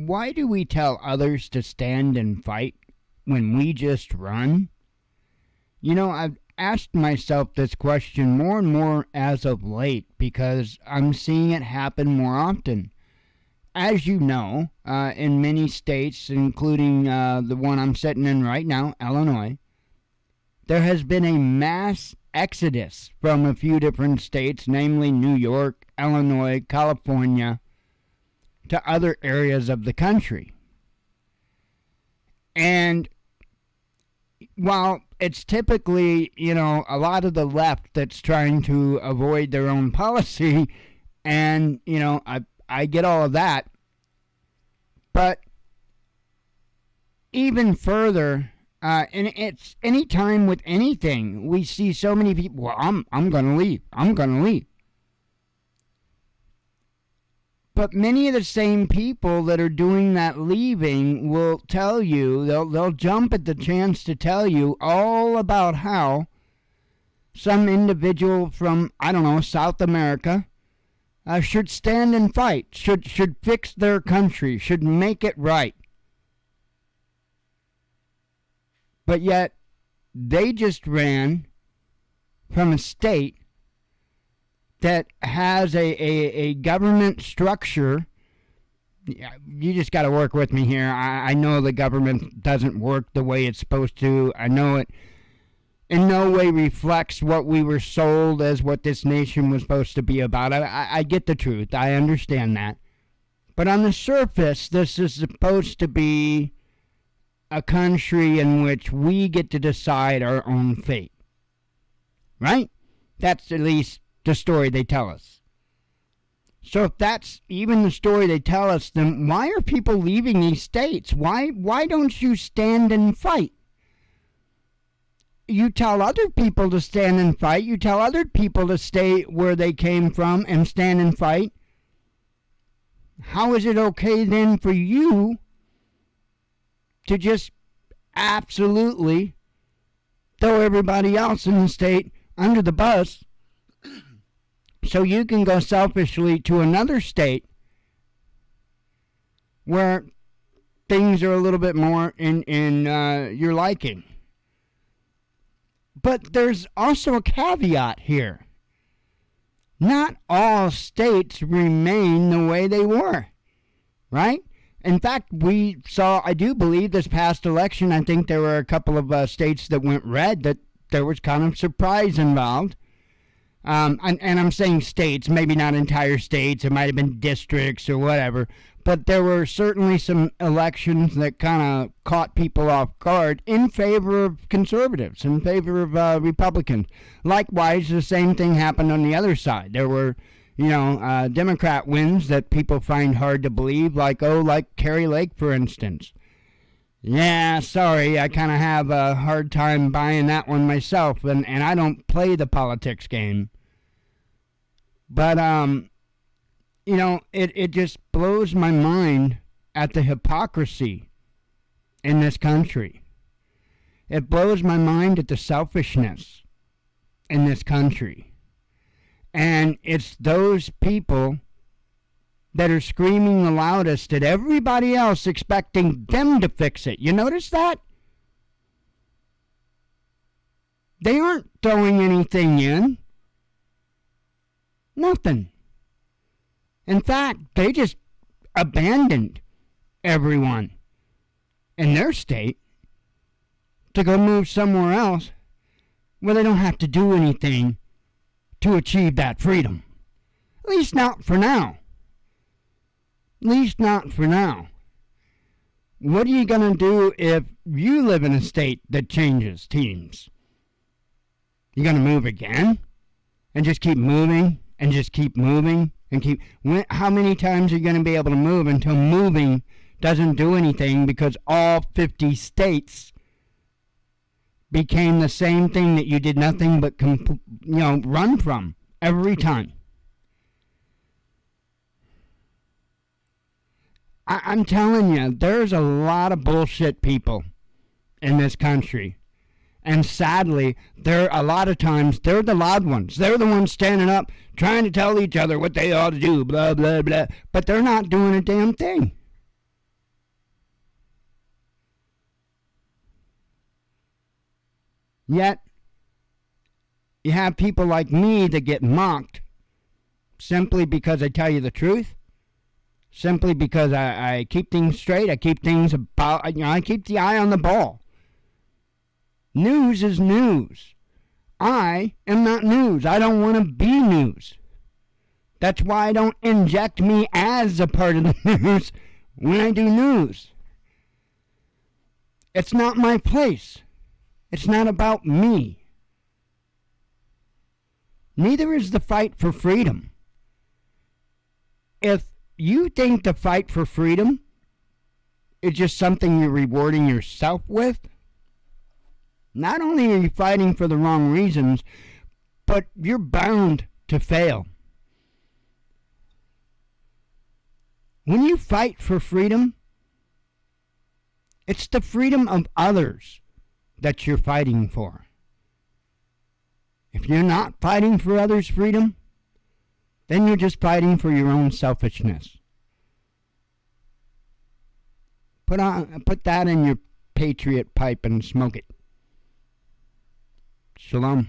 why do we tell others to stand and fight when we just run? I've asked myself this question more and more as of late because I'm seeing it happen more often. As you know, in many states, including the one I'm sitting in right now, Illinois, there has been a mass exodus from a few different states, namely New York, Illinois, California, to other areas of the country. And while it's typically, a lot of the left that's trying to avoid their own policy, and, I get all of that. But even further, and it's any time with anything, we see so many people, well, I'm going to leave. I'm going to leave. But many of the same people that are doing that leaving will tell you, they'll jump at the chance to tell you all about how some individual from, South America should stand and fight, should fix their country, should make it right. But yet, they just ran from a state that has a government structure. You just got to work with me here. I know the government doesn't work the way it's supposed to. I know it in no way reflects what we were sold as what this nation was supposed to be about. I get the truth. I understand that. But on the surface, this is supposed to be a country in which we get to decide our own fate. Right? That's at least the story they tell us. So if that's even the story they tell us, then why are people leaving these states? Why don't you stand and fight? You tell other people to stand and fight. You tell other people to stay where they came from and stand and fight. How is it okay then for you to just absolutely throw everybody else in the state under the bus so you can go selfishly to another state where things are a little bit more in your liking? But there's also a caveat here. Not all states remain the way they were, right? In fact, we saw, I do believe, this past election, I think there were a couple of states that went red, that there was kind of surprise involved. And I'm saying states, maybe not entire states, it might have been districts or whatever, but there were certainly some elections that kind of caught people off guard in favor of conservatives, in favor of Republicans. Likewise, the same thing happened on the other side. There were, Democrat wins that people find hard to believe, like Kari Lake, for instance. Yeah, sorry, I kind of have a hard time buying that one myself, and I don't play the politics game. But, it just blows my mind at the hypocrisy in this country. It blows my mind at the selfishness in this country. And it's those people that are screaming the loudest at everybody else, expecting them to fix it. You notice that? They aren't throwing anything in. Nothing. In fact, they just abandoned everyone in their state to go move somewhere else where they don't have to do anything to achieve that freedom. At least not for now. At least not for now. What are you going to do if you live in a state that changes teams? You going to move again? And just keep moving? And just keep moving? How many times are you going to be able to move until moving doesn't do anything because all 50 states became the same thing that you did nothing but run from every time? I'm telling you, there's a lot of bullshit people in this country. And sadly, a lot of times, they're the loud ones. They're the ones standing up, trying to tell each other what they ought to do, blah, blah, blah. But they're not doing a damn thing. Yet, you have people like me that get mocked simply because I tell you the truth, simply because I keep things straight, I keep things about, I keep the eye on the ball. News is news. I am not news. I don't want to be news. That's why I don't inject me as a part of the news when I do news. It's not my place. It's not about me. Neither is the fight for freedom. If you think the fight for freedom is just something you're rewarding yourself with, not only are you fighting for the wrong reasons, but you're bound to fail. When you fight for freedom, it's the freedom of others that you're fighting for. If you're not fighting for others' freedom, then you're just fighting for your own selfishness. Put that in your patriot pipe and smoke it. Shalom.